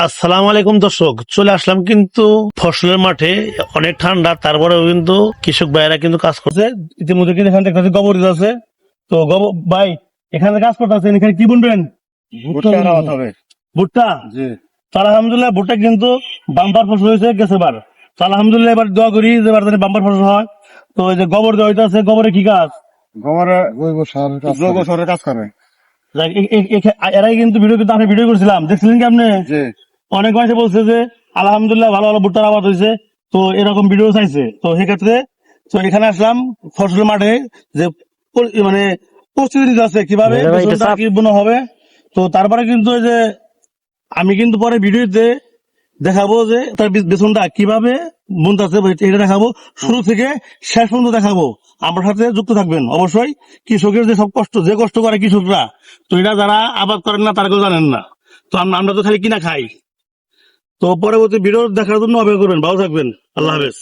আসসালামু আলাইকুম দর্শক, চলে আসলাম কিন্তু ফসলের মাঠে। অনেক ঠান্ডা, তারপরেও কিন্তু কৃষক ভাইয়েরা কিন্তু কাজ করছে। ইতিমধ্যে কিন্তু এখান থেকে গোবর দিতে আছে। তো গোবর ভাই এখানে কাজ করতে আছেন, এখানে কি বুনবেন? ভুট্টা হবে। ভুট্টা। জি। তো আলহামদুলিল্লাহ ভুট্টা কিন্তু বাম্পার ফসল হয়েছে গেছে বার। তো আলহামদুলিল্লাহ এবার দোয়া করি যে এবার বাম্পার ফসল হয়। তো এই যে গোবর দেওয়া হইতে আছে, গোবরে কি কাজ? গোবরে জৈব সারের কাজ করে। যাক, এরাই কিন্তু ভিডিও, কিন্তু আমি ভিডিও করছিলাম, দেখছিলেন কি আপনি? জি। অনেক মানুষ বলছে যে আলহামদুলিল্লাহ ভালো ভালো ভুট্টার আবাদ হয়েছে। তো এরকম ভিডিও চাইছে, তো সেক্ষেত্রে তো এখানে আসলাম ফসলের মাঠে, যে মানে প্রস্তুতি নিতে আছে কিভাবে বেসনটা কি বোনা হবে। তো তারপরে কিন্তু ওই যে আমি কিন্তু পরে ভিডিওতে দেখাবো যে তার বেসনটা কিভাবে বুনতেছে, এটা দেখাবো শুরু থেকে শেষ পর্যন্ত দেখাবো। আমার সাথে যুক্ত থাকবেন অবশ্যই। কৃষকের যে সব কষ্ট, যে কষ্ট করে কৃষকরা, তো এটা যারা আবাদ করেন না তারা কেউ জানেন না। তো আমরা তো খালি কিনা খাই। তো পরবর্তী ভিডিও দেখার জন্য অপেক্ষা করবেন। ভালো থাকবেন। আল্লাহ হাফেজ।